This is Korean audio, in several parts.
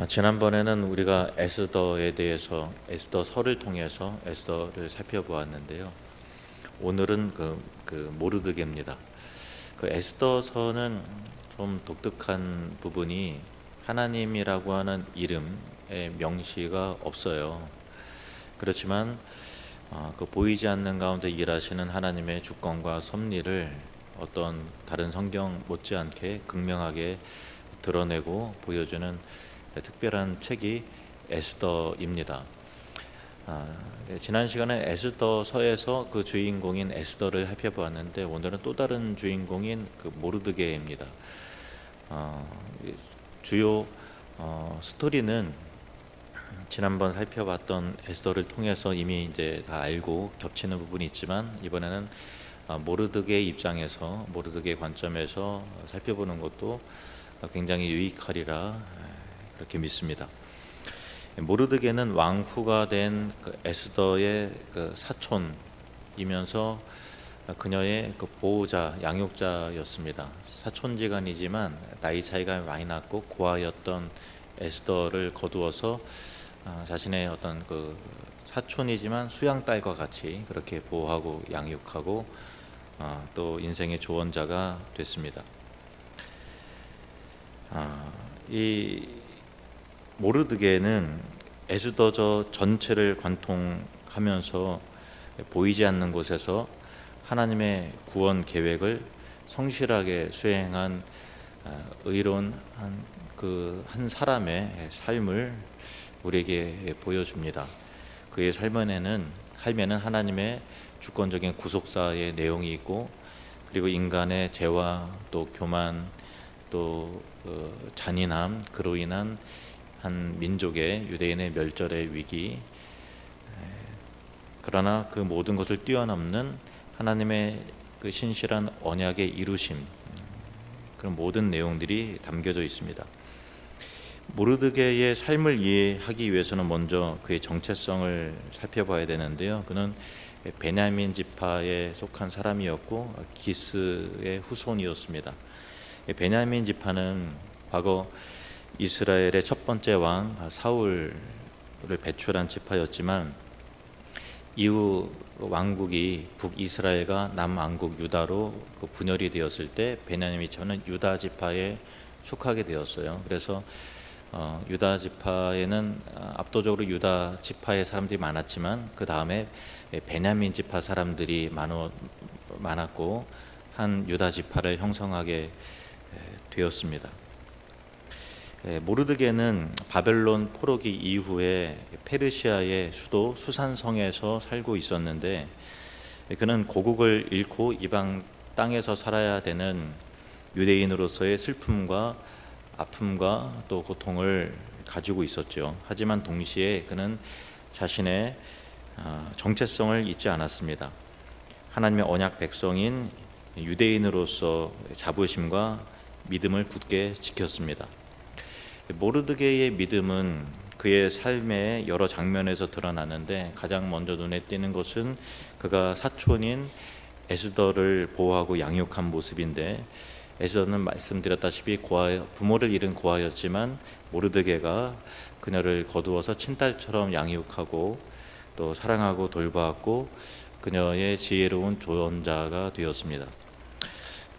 지난번에는 우리가 에스더에 대해서 에스더서를 통해서 에스더를 살펴보았는데요. 오늘은 모르드게입니다. 그 에스더서는 좀 독특한 부분이 하나님이라고 하는 이름의 명시가 없어요. 그렇지만 그 보이지 않는 가운데 일하시는 하나님의 주권과 섭리를 어떤 다른 성경 못지않게 극명하게 드러내고 보여주는 특별한 책이 에스더입니다. 지난 시간에 에스더서에서 그 주인공인 에스더를 살펴보았는데 오늘은 또 다른 주인공인 그 모르드게입니다. 주요 스토리는 지난번 살펴봤던 에스더를 통해서 이미 이제 다 알고 겹치는 부분이 있지만 이번에는 모르드게 입장에서 모르드게 관점에서 살펴보는 것도 굉장히 유익하리라 그렇게 믿습니다. 모르드게는 왕후가 된 에스더의 사촌이면서 그녀의 보호자, 양육자였습니다. 사촌지간이지만 나이 차이가 많이 났고 고아였던 에스더를 거두어서 자신의 어떤 사촌이지만 수양딸과 같이 그렇게 보호하고 양육하고 또 인생의 조언자가 됐습니다. 이 모르드게는 에스더서 전체를 관통하면서 보이지 않는 곳에서 하나님의 구원 계획을 성실하게 수행한 의로운 한 사람의 삶을 우리에게 보여줍니다. 그의 삶에는 하나님의 주권적인 구속사의 내용이 있고 그리고 인간의 죄와 또 교만 또 잔인함 그로 인한 한 민족의 유대인의 멸절의 위기, 그러나 그 모든 것을 뛰어넘는 하나님의 그 신실한 언약의 이루심, 그런 모든 내용들이 담겨져 있습니다. 모르드게의 삶을 이해하기 위해서는 먼저 그의 정체성을 살펴봐야 되는데요. 그는 베냐민 지파에 속한 사람이었고 기스의 후손이었습니다. 베냐민 지파는 과거 이스라엘의 첫 번째 왕 사울을 배출한 지파였지만 이후 왕국이 북이스라엘과 남왕국 유다로 분열이 되었을 때 베냐민 지파는 유다 지파에 속하게 되었어요. 그래서 유다 지파에는 압도적으로 유다 지파의 사람들이 많았지만 그 다음에 베냐민 지파 사람들이 많았고 한 유다 지파를 형성하게 되었습니다. 모르드게는 바벨론 포로기 이후에 페르시아의 수도 수산성에서 살고 있었는데 그는 고국을 잃고 이방 땅에서 살아야 되는 유대인으로서의 슬픔과 아픔과 또 고통을 가지고 있었죠. 하지만 동시에 그는 자신의 정체성을 잊지 않았습니다. 하나님의 언약 백성인 유대인으로서 자부심과 믿음을 굳게 지켰습니다. 모르드게의 믿음은 그의 삶의 여러 장면에서 드러나는데 가장 먼저 눈에 띄는 것은 그가 사촌인 에스더를 보호하고 양육한 모습인데 에스더는 말씀드렸다시피 부모를 잃은 고아였지만 모르드게가 그녀를 거두어서 친딸처럼 양육하고 또 사랑하고 돌보았고 그녀의 지혜로운 조언자가 되었습니다.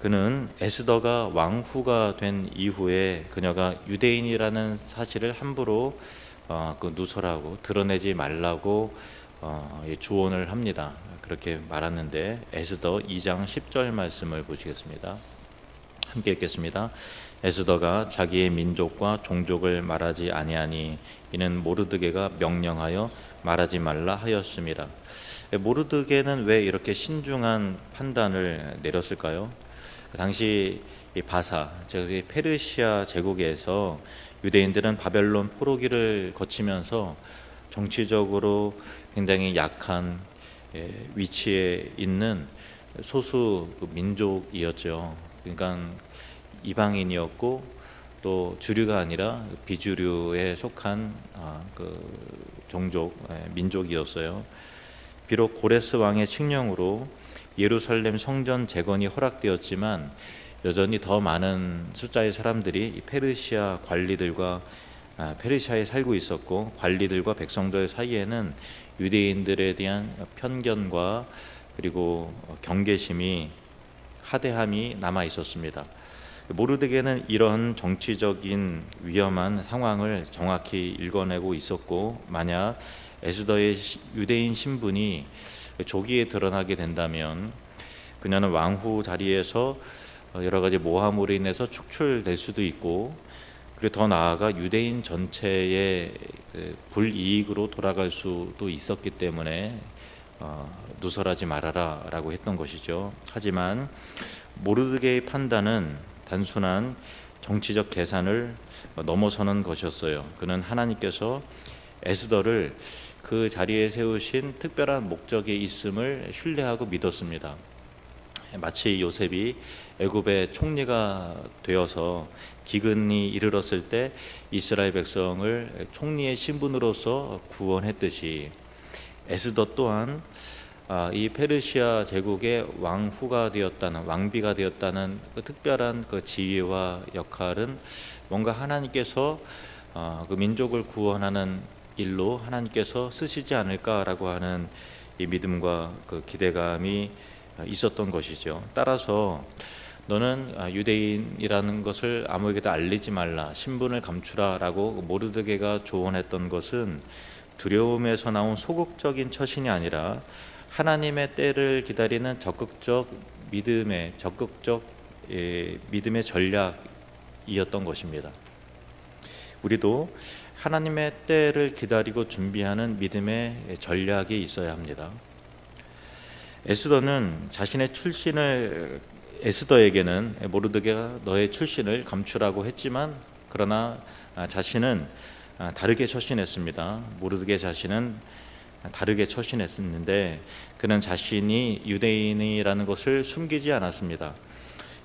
그는 에스더가 왕후가 된 이후에 그녀가 유대인이라는 사실을 함부로 누설하고 드러내지 말라고 조언을 합니다. 그렇게 말하는데 에스더 2장 10절 말씀을 보시겠습니다. 함께 읽겠습니다. 에스더가 자기의 민족과 종족을 말하지 아니하니 이는 모르드게가 명령하여 말하지 말라 하였습니다. 모르드게는 왜 이렇게 신중한 판단을 내렸을까요? 당시 즉 페르시아 제국에서 유대인들은 바벨론 포로기를 거치면서 정치적으로 굉장히 약한 위치에 있는 소수 민족이었죠. 그러니까 이방인이었고 또 주류가 아니라 비주류에 속한 종족 민족이었어요. 비록 고레스 왕의 칙령으로 예루살렘 성전 재건이 허락되었지만 여전히 더 많은 숫자의 사람들이 페르시아 관리들과 페르시아에 살고 있었고 관리들과 백성들 사이에는 유대인들에 대한 편견과 그리고 경계심이 하대함이 남아 있었습니다. 모르드게는 이런 정치적인 위험한 상황을 정확히 읽어내고 있었고, 만약 에스더의 유대인 신분이 조기에 드러나게 된다면 그녀는 왕후 자리에서 여러 가지 모함으로 인해서 축출될 수도 있고, 그리고 더 나아가 유대인 전체의 불이익으로 돌아갈 수도 있었기 때문에 누설하지 말아라 라고 했던 것이죠. 하지만 모르드게의 판단은 단순한 정치적 계산을 넘어서는 것이었어요. 그는 하나님께서 에스더를 그 자리에 세우신 특별한 목적이 있음을 신뢰하고 믿었습니다. 마치 요셉이 애굽의 총리가 되어서 기근이 이르렀을 때 이스라엘 백성을 총리의 신분으로서 구원했듯이, 에스더 또한 이 페르시아 제국의 왕후가 되었다는, 왕비가 되었다는 그 특별한 그 지위와 역할은 뭔가 하나님께서 그 민족을 구원하는 일로 하나님께서 쓰시지 않을까라고 하는 이 믿음과 그 기대감이 있었던 것이죠. 따라서 너는 유대인이라는 것을 아무에게도 알리지 말라, 신분을 감추라라고 모르드게가 조언했던 것은 두려움에서 나온 소극적인 처신이 아니라 하나님의 때를 기다리는 적극적 믿음의 전략이었던 것입니다. 우리도 하나님의 때를 기다리고 준비하는 믿음의 전략이 있어야 합니다. 에스더에게는 모르드게가 너의 출신을 감추라고 했지만, 그러나 자신은 다르게 처신했습니다. 모르드게 자신은 다르게 처신했었는데 그는 자신이 유대인이라는 것을 숨기지 않았습니다.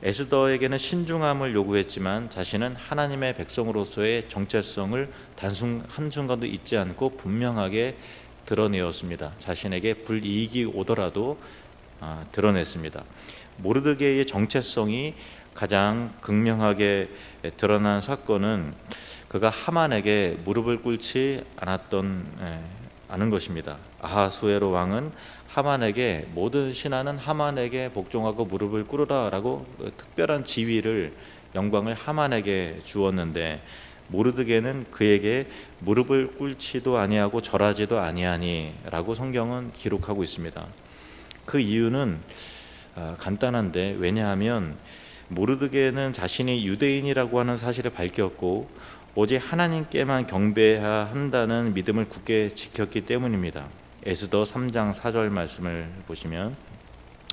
에스더에게는 신중함을 요구했지만 자신은 하나님의 백성으로서의 정체성을 단순 한순간도 잊지 않고 분명하게 드러내었습니다. 자신에게 불이익이 오더라도 드러냈습니다. 모르드게의 정체성이 가장 극명하게 드러난 사건은 그가 하만에게 무릎을 꿇지 않은 것입니다. 아하수에로 왕은 하만에게 모든 신하는 하만에게 복종하고 무릎을 꿇으라라고 특별한 지위를, 영광을 하만에게 주었는데 모르드게는 그에게 무릎을 꿇지도 아니하고 절하지도 아니하니라고 성경은 기록하고 있습니다. 그 이유는 간단한데, 왜냐하면 모르드게는 자신이 유대인이라고 하는 사실을 밝혔고 오직 하나님께만 경배해야 한다는 믿음을 굳게 지켰기 때문입니다. 에스더 3장 4절 말씀을 보시면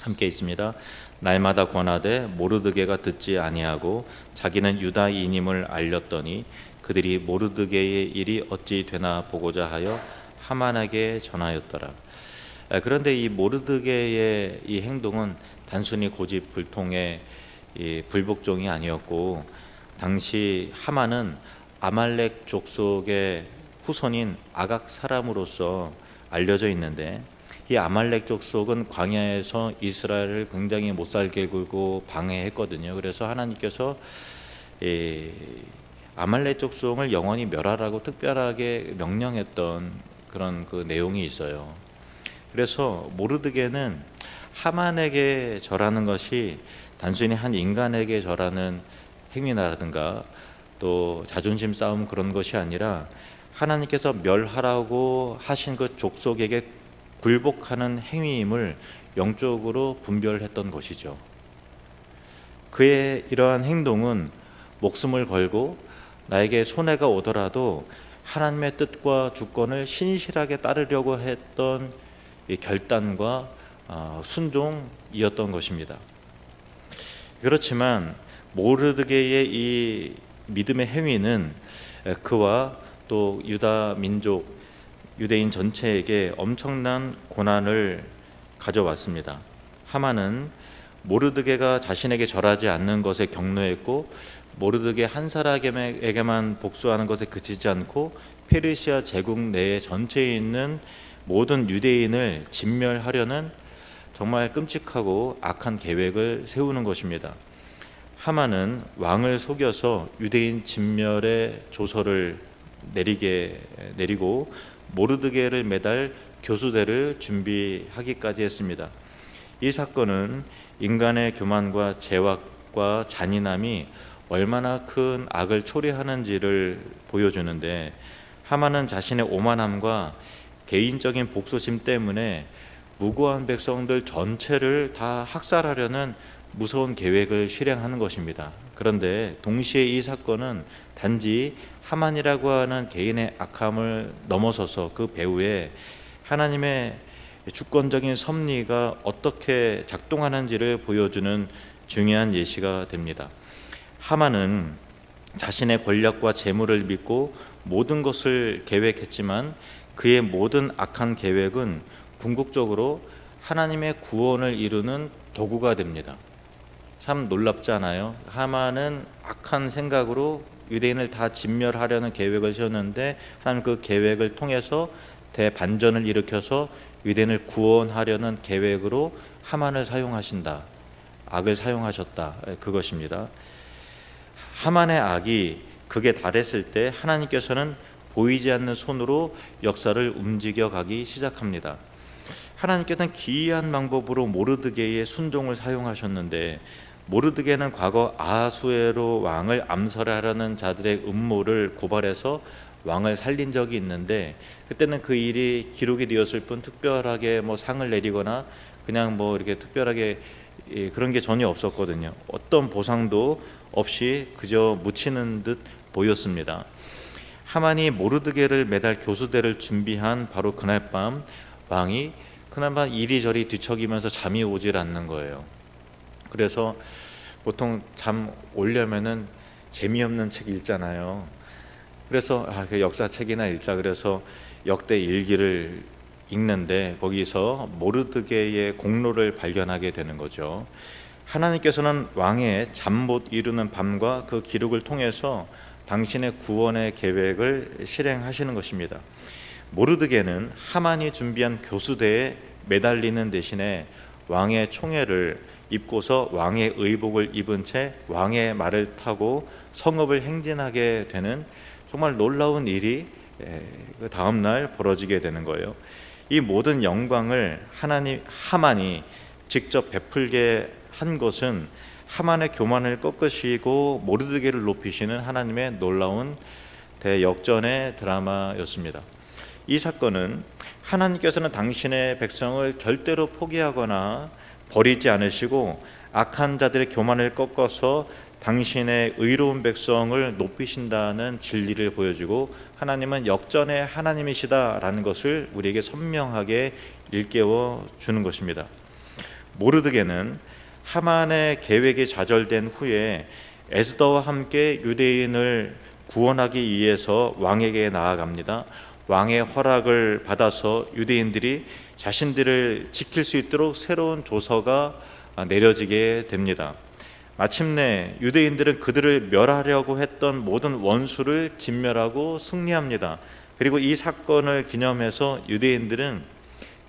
함께 있습니다. 날마다 권하되 모르드게가 듣지 아니하고 자기는 유다인임을 알렸더니 그들이 모르드게의 일이 어찌 되나 보고자 하여 하만에게 전하였더라. 그런데 이 모르드게의 이 행동은 단순히 고집불통의 이 불복종이 아니었고, 당시 하만은 아말렉 족속의 후손인 아각 사람으로서 알려져 있는데, 이 아말렉 족속은 광야에서 이스라엘을 굉장히 못살게 굴고 방해했거든요. 그래서 하나님께서 이 아말렉 족속을 영원히 멸하라고 특별하게 명령했던 그런 그 내용이 있어요. 그래서 모르드게는 하만에게 절하는 것이 단순히 한 인간에게 절하는 행위라든가 또 자존심 싸움 그런 것이 아니라 하나님께서 멸하라고 하신 그 족속에게 굴복하는 행위임을 영적으로 분별했던 것이죠. 그의 이러한 행동은 목숨을 걸고 나에게 손해가 오더라도 하나님의 뜻과 주권을 신실하게 따르려고 했던 이 결단과 순종이었던 것입니다. 그렇지만 모르드게의 이 믿음의 행위는 그와 또 유다 민족, 유대인 전체에게 엄청난 고난을 가져왔습니다. 하만은 모르드게가 자신에게 절하지 않는 것에 격노했고, 모르드게 한 사람에게만 복수하는 것에 그치지 않고 페르시아 제국 내에 전체에 있는 모든 유대인을 진멸하려는 정말 끔찍하고 악한 계획을 세우는 것입니다. 하만은 왕을 속여서 유대인 진멸의 조서를 내리고 모르드게를 매달 교수대를 준비하기까지 했습니다. 이 사건은 인간의 교만과 죄악과 잔인함이 얼마나 큰 악을 초래하는지를 보여주는데, 하만은 자신의 오만함과 개인적인 복수심 때문에 무고한 백성들 전체를 다 학살하려는 무서운 계획을 실행하는 것입니다. 그런데 동시에 이 사건은 단지 하만이라고 하는 개인의 악함을 넘어서서 그 배후에 하나님의 주권적인 섭리가 어떻게 작동하는지를 보여주는 중요한 예시가 됩니다. 하만은 자신의 권력과 재물을 믿고 모든 것을 계획했지만 그의 모든 악한 계획은 궁극적으로 하나님의 구원을 이루는 도구가 됩니다. 참 놀랍지 않아요? 하만은 악한 생각으로 유대인을 다 진멸하려는 계획을 세웠는데 하나님 그 계획을 통해서 대반전을 일으켜서 유대인을 구원하려는 계획으로 하만을 사용하신다. 악을 사용하셨다. 그것입니다. 하만의 악이 극에 달했을 때 하나님께서는 보이지 않는 손으로 역사를 움직여가기 시작합니다. 하나님께서는 기이한 방법으로 모르드게의 순종을 사용하셨는데, 모르드게는 과거 아하수에로 왕을 암살하려는 자들의 음모를 고발해서 왕을 살린 적이 있는데, 그때는 그 일이 기록이 되었을 뿐 특별하게 상을 내리거나 그냥 이렇게 특별하게 그런 게 전혀 없었거든요. 어떤 보상도 없이 그저 묻히는 듯 보였습니다. 하만이 모르드게를 매달 교수대를 준비한 바로 그날 밤, 왕이 그나마 이리저리 뒤척이면서 잠이 오질 않는 거예요. 그래서 보통 잠 오려면은 재미없는 책 읽잖아요. 그래서 그 역사책이나 읽자 그래서 역대 일기를 읽는데 거기서 모르드게의 공로를 발견하게 되는 거죠. 하나님께서는 왕의 잠 못 이루는 밤과 그 기록을 통해서 당신의 구원의 계획을 실행하시는 것입니다. 모르드게는 하만이 준비한 교수대에 매달리는 대신에 왕의 총애를 입고서 왕의 의복을 입은 채 왕의 말을 타고 성읍을 행진하게 되는 정말 놀라운 일이 그 다음 날 벌어지게 되는 거예요. 이 모든 영광을 하만이 직접 베풀게 한 것은 하만의 교만을 꺾으시고 모르드게를 높이시는 하나님의 놀라운 대역전의 드라마였습니다. 이 사건은 하나님께서는 당신의 백성을 절대로 포기하거나 버리지 않으시고 악한 자들의 교만을 꺾어서 당신의 의로운 백성을 높이신다는 진리를 보여주고 하나님은 역전의 하나님이시다라는 것을 우리에게 선명하게 일깨워 주는 것입니다. 모르드게는 하만의 계획이 좌절된 후에 에스더와 함께 유대인을 구원하기 위해서 왕에게 나아갑니다. 왕의 허락을 받아서 유대인들이 자신들을 지킬 수 있도록 새로운 조서가 내려지게 됩니다. 마침내 유대인들은 그들을 멸하려고 했던 모든 원수를 진멸하고 승리합니다. 그리고 이 사건을 기념해서 유대인들은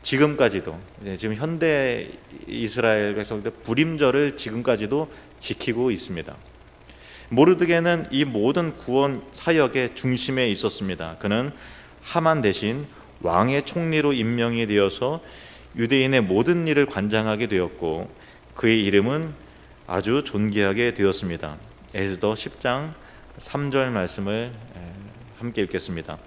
지금까지도 지금 현대 이스라엘 백성들 불임절을 지금까지도 지키고 있습니다. 모르드게는 이 모든 구원 사역의 중심에 있었습니다. 그는 하만 대신 왕의 총리로 임명이 되어서 유대인의 모든 일을 관장하게 되었고 그의 이름은 아주 존귀하게 되었습니다. 에스더 10장 3절 말씀을 함께 읽겠습니다.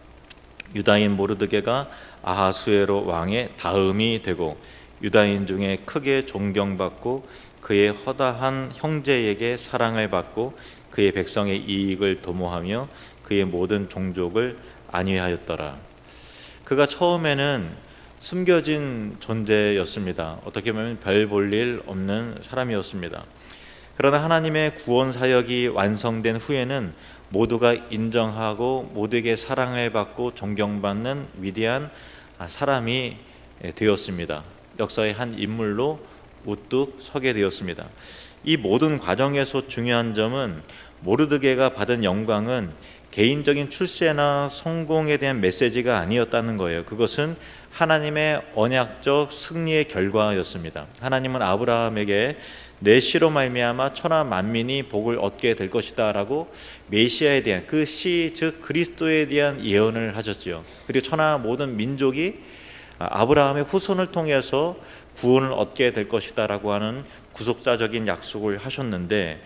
유다인 모르드게가 아하수에로 왕의 다음이 되고 유다인 중에 크게 존경받고 그의 허다한 형제에게 사랑을 받고 그의 백성의 이익을 도모하며 그의 모든 종족을 안위하였더라. 그가 처음에는 숨겨진 존재였습니다. 어떻게 보면 별 볼 일 없는 사람이었습니다. 그러나 하나님의 구원 사역이 완성된 후에는 모두가 인정하고 모두에게 사랑을 받고 존경받는 위대한 사람이 되었습니다. 역사의 한 인물로 우뚝 서게 되었습니다. 이 모든 과정에서 중요한 점은 모르드게가 받은 영광은 개인적인 출세나 성공에 대한 메시지가 아니었다는 거예요. 그것은 하나님의 언약적 승리의 결과였습니다. 하나님은 아브라함에게 내 씨로 말미암아 천하 만민이 복을 얻게 될 것이다라고 메시아에 대한 그 씨, 즉 그리스도에 대한 예언을 하셨지요. 그리고 천하 모든 민족이 아브라함의 후손을 통해서 구원을 얻게 될 것이다라고 하는 구속사적인 약속을 하셨는데,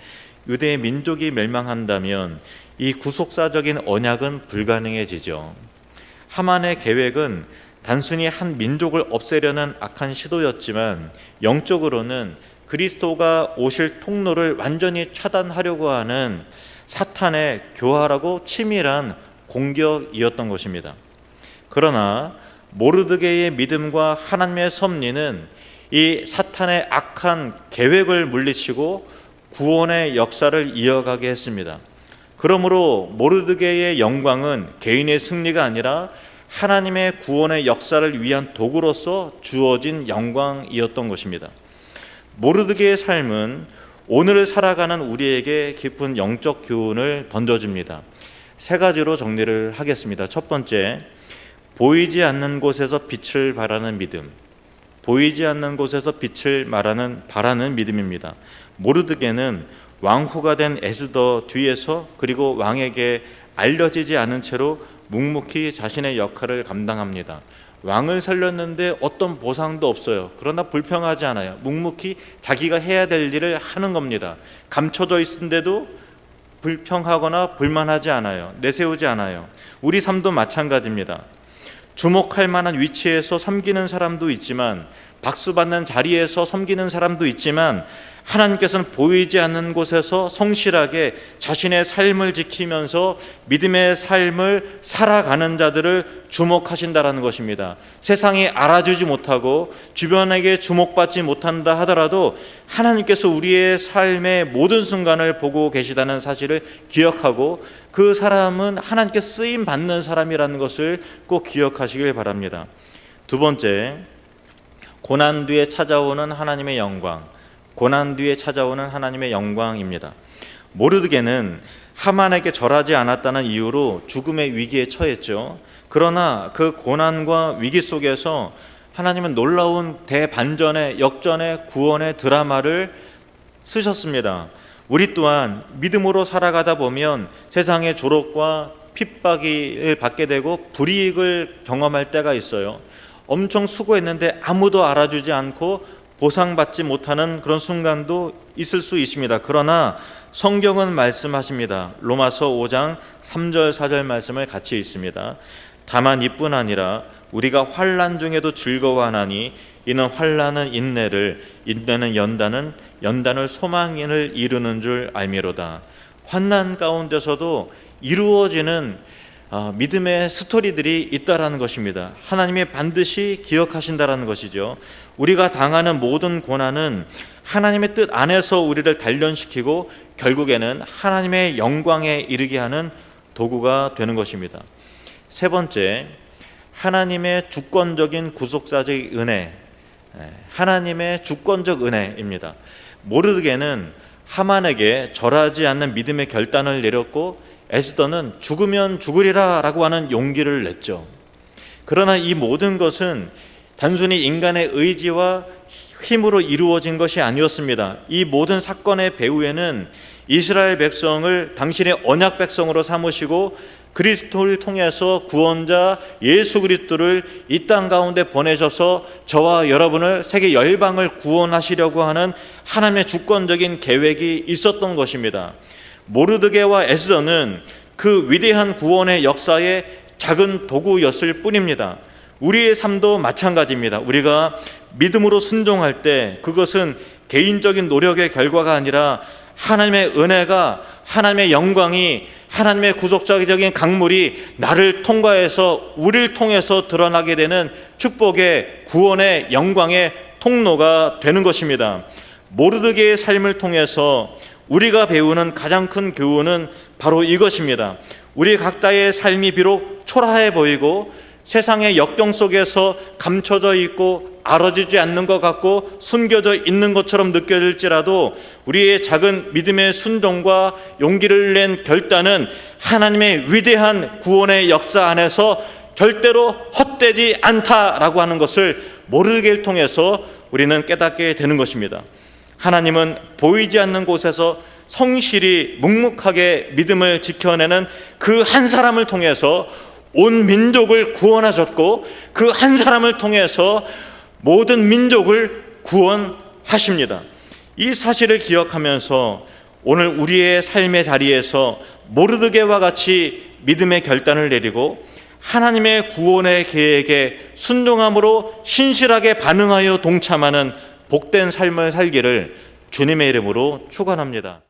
유대의 민족이 멸망한다면 이 구속사적인 언약은 불가능해지죠. 하만의 계획은 단순히 한 민족을 없애려는 악한 시도였지만 영적으로는 그리스도가 오실 통로를 완전히 차단하려고 하는 사탄의 교활하고 치밀한 공격이었던 것입니다. 그러나 모르드게의 믿음과 하나님의 섭리는 이 사탄의 악한 계획을 물리치고 구원의 역사를 이어가게 했습니다. 그러므로 모르드게의 영광은 개인의 승리가 아니라 하나님의 구원의 역사를 위한 도구로서 주어진 영광이었던 것입니다. 모르드게의 삶은 오늘을 살아가는 우리에게 깊은 영적 교훈을 던져줍니다. 세 가지로 정리를 하겠습니다. 첫 번째, 보이지 않는 곳에서 빛을 발하는 믿음. 보이지 않는 곳에서 빛을 바라는 믿음입니다. 모르드게는 왕후가 된 에스더 뒤에서, 그리고 왕에게 알려지지 않은 채로 묵묵히 자신의 역할을 감당합니다. 왕을 살렸는데 어떤 보상도 없어요. 그러나 불평하지 않아요. 묵묵히 자기가 해야 될 일을 하는 겁니다. 감춰져 있는데도 불평하거나 불만하지 않아요. 내세우지 않아요. 우리 삶도 마찬가지입니다. 주목할 만한 위치에서 섬기는 사람도 있지만, 박수받는 자리에서 섬기는 사람도 있지만, 하나님께서는 보이지 않는 곳에서 성실하게 자신의 삶을 지키면서 믿음의 삶을 살아가는 자들을 주목하신다라는 것입니다. 세상이 알아주지 못하고 주변에게 주목받지 못한다 하더라도 하나님께서 우리의 삶의 모든 순간을 보고 계시다는 사실을 기억하고, 그 사람은 하나님께 쓰임 받는 사람이라는 것을 꼭 기억하시길 바랍니다. 두 번째, 고난 뒤에 찾아오는 하나님의 영광. 고난 뒤에 찾아오는 하나님의 영광입니다. 모르드게는 하만에게 절하지 않았다는 이유로 죽음의 위기에 처했죠. 그러나 그 고난과 위기 속에서 하나님은 놀라운 대반전의, 역전의, 구원의 드라마를 쓰셨습니다. 우리 또한 믿음으로 살아가다 보면 세상의 조롱과 핍박을 받게 되고 불이익을 경험할 때가 있어요. 엄청 수고했는데 아무도 알아주지 않고 보상받지 못하는 그런 순간도 있을 수 있습니다. 그러나 성경은 말씀하십니다. 로마서 5장 3절 4절 말씀을 같이 읽습니다. 다만 이뿐 아니라 우리가 환난 중에도 즐거워하나니 이는 환난은 인내를, 인내는 연단은, 연단을 소망을 이루는 줄 알미로다. 환난 가운데서도 이루어지는 믿음의 스토리들이 있다라는 것입니다. 하나님이 반드시 기억하신다라는 것이죠. 우리가 당하는 모든 고난은 하나님의 뜻 안에서 우리를 단련시키고 결국에는 하나님의 영광에 이르게 하는 도구가 되는 것입니다. 세 번째, 하나님의 주권적인 구속사적 은혜. 하나님의 주권적 은혜입니다. 모르드게는 하만에게 절하지 않는 믿음의 결단을 내렸고, 에스더는 죽으면 죽으리라 라고 하는 용기를 냈죠. 그러나 이 모든 것은 단순히 인간의 의지와 힘으로 이루어진 것이 아니었습니다. 이 모든 사건의 배후에는 이스라엘 백성을 당신의 언약 백성으로 삼으시고 그리스도를 통해서 구원자 예수 그리스도를 이 땅 가운데 보내셔서 저와 여러분을 세계 열방을 구원하시려고 하는 하나님의 주권적인 계획이 있었던 것입니다. 모르드게와 에스더는 그 위대한 구원의 역사의 작은 도구였을 뿐입니다. 우리의 삶도 마찬가지입니다. 우리가 믿음으로 순종할 때 그것은 개인적인 노력의 결과가 아니라 하나님의 은혜가, 하나님의 영광이, 하나님의 구속적인 강물이 나를 통과해서 우리를 통해서 드러나게 되는 축복의, 구원의, 영광의 통로가 되는 것입니다. 모르드게의 삶을 통해서 우리가 배우는 가장 큰 교훈은 바로 이것입니다. 우리 각자의 삶이 비록 초라해 보이고 세상의 역경 속에서 감춰져 있고 알아지지 않는 것 같고 숨겨져 있는 것처럼 느껴질지라도 우리의 작은 믿음의 순종과 용기를 낸 결단은 하나님의 위대한 구원의 역사 안에서 절대로 헛되지 않다라고 하는 것을 모르게를 통해서 우리는 깨닫게 되는 것입니다. 하나님은 보이지 않는 곳에서 성실히 묵묵하게 믿음을 지켜내는 그 한 사람을 통해서 온 민족을 구원하셨고, 그 한 사람을 통해서 모든 민족을 구원하십니다. 이 사실을 기억하면서 오늘 우리의 삶의 자리에서 모르드게와 같이 믿음의 결단을 내리고 하나님의 구원의 계획에 순종함으로 신실하게 반응하여 동참하는 복된 삶을 살기를 주님의 이름으로 축원합니다.